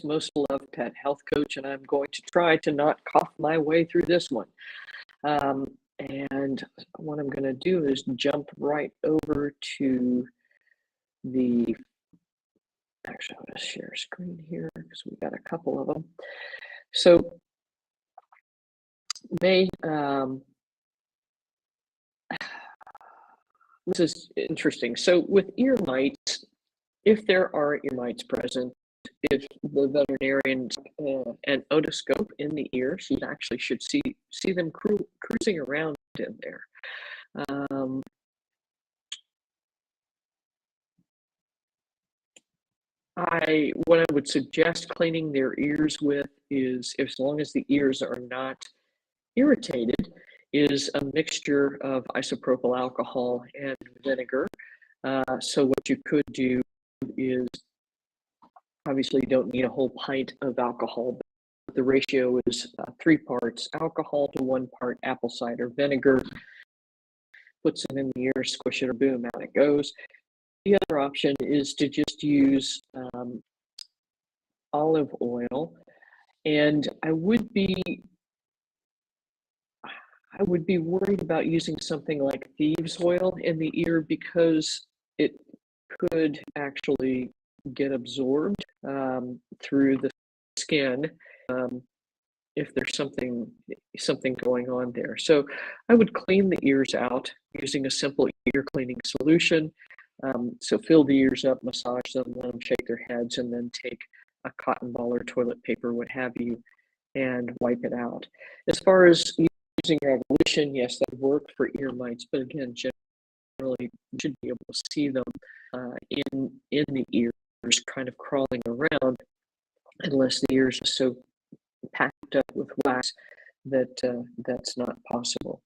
most beloved pet health coach, and I'm going to try to not cough my way through this one. And what I'm going to do is jump right over to the, actually, I'm going to share screen here because we've got a couple of them. So they, this is interesting. So with ear mites, if there are ear mites present, if the veterinarian an otoscope in the ear, she actually should see them cruising around in there. What I would suggest cleaning their ears with is, as long as the ears are not irritated, is a mixture of isopropyl alcohol and vinegar. So what you could do is, obviously you don't need a whole pint of alcohol, but the ratio is 3 parts alcohol to 1 part apple cider vinegar. Puts it in the ear, squish it, or boom, out it goes. The other option is to just use olive oil, and I would be worried about using something like thieves oil in the ear, because it could actually get absorbed through the skin if there's something going on there. So I would clean the ears out using a simple ear cleaning solution. So fill the ears up, massage them, let them shake their heads, and then take a cotton ball or toilet paper, what have you, and wipe it out. As far as using Revolution, yes, that worked for ear mites, but again, generally you should be able to see them in the ears, kind of crawling around, unless the ears are so packed up with wax that that's not possible.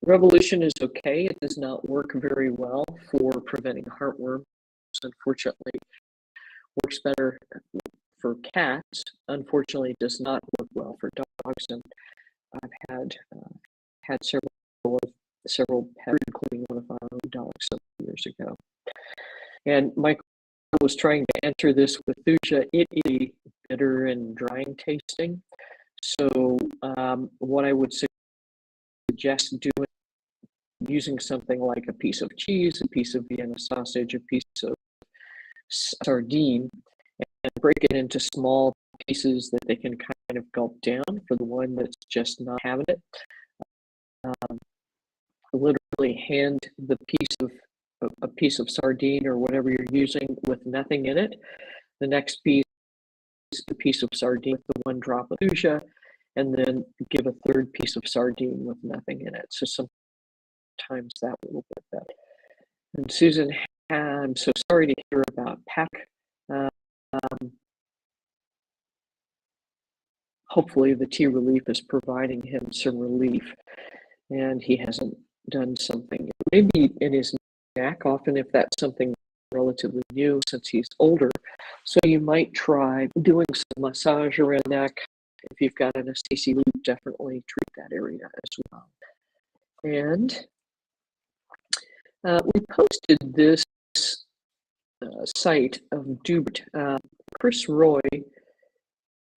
Revolution is okay. It does not work very well for preventing heartworms. Unfortunately, works better for cats. Unfortunately, does not work well for dogs. And I've had several pets, including one of our own dogs some years ago. And Michael was trying to answer this with thuja. It is bitter and drying tasting. So what I would suggest doing, using something like a piece of cheese, a piece of Vienna sausage, a piece of sardine, and break it into small pieces that they can kind of gulp down for the one that's just not having it. Literally hand the piece of sardine or whatever you're using with nothing in it. The next piece, a piece of sardine with the 1 drop of thuja, and then give a 3rd piece of sardine with nothing in it. So sometimes that a little bit better. And Susan, I'm so sorry to hear about Pack. Hopefully the tea relief is providing him some relief, and he hasn't done something. Maybe in his neck, often if that's something relatively new since he's older. So you might try doing some massage around the neck. If you've got an STC loop, definitely treat that area as well. And we posted this site of Dubert. Chris Roy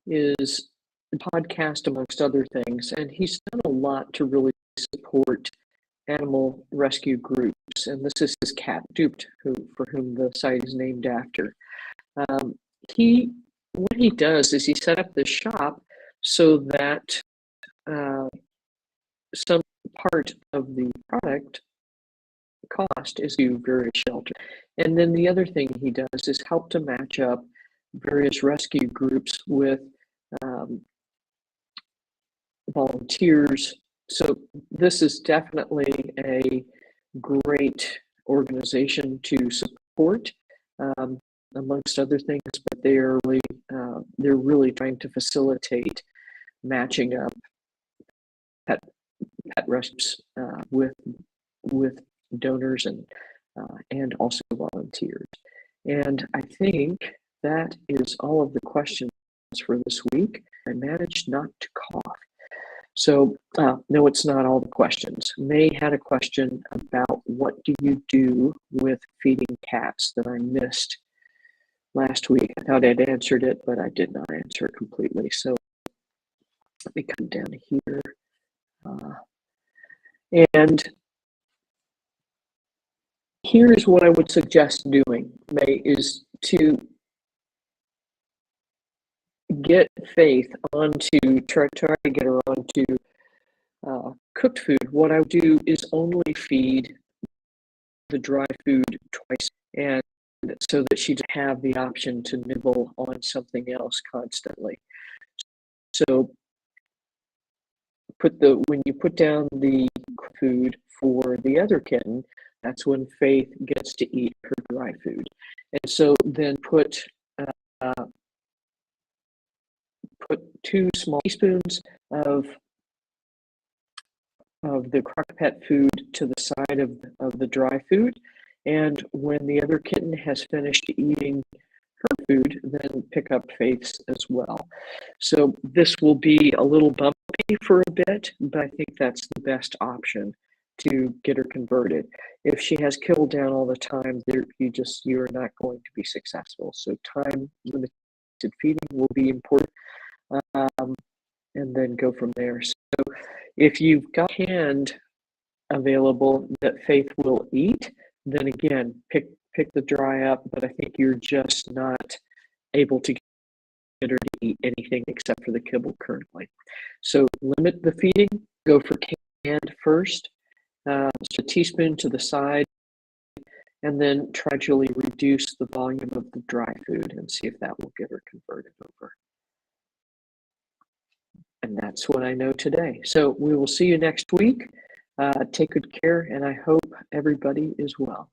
is a podcast amongst other things, and he's done a lot to really support animal rescue groups. And this is his cat Duped, for whom the site is named after. What he does is he set up this shop so that some part of the product cost is to various shelters. And then the other thing he does is help to match up various rescue groups with volunteers. So this is definitely a great organization to support, amongst other things, but they're really trying to facilitate matching up pet rescues with donors and also volunteers. And I think that is all of the questions for this week. I managed not to cough. So no, it's not all the questions. May had a question about what do you do with feeding cats that I missed. last week. I thought I'd answered it, but I did not answer it completely. So let me come down here. And here's what I would suggest doing, May, is to get Faith onto, try to get her onto cooked food. What I would do is only feed the dry food twice, and so that she doesn't have the option to nibble on something else constantly. So when you put down the food for the other kitten, that's when Faith gets to eat her dry food. And so then put 2 small teaspoons of the Crock Pet food to the side of the dry food. And when the other kitten has finished eating her food, then pick up Faith's as well. So this will be a little bumpy for a bit, but I think that's the best option to get her converted. If she has kibble down all the time, you're not going to be successful. So time limited feeding will be important, and then go from there. So if you've got hand available that Faith will eat, then again, pick the dry up, but I think you're just not able to get her to eat anything except for the kibble currently. So limit the feeding, go for canned first, so a teaspoon to the side, and then gradually reduce the volume of the dry food and see if that will get her converted over. And that's what I know today. So we will see you next week. Take good care, and I hope everybody is well.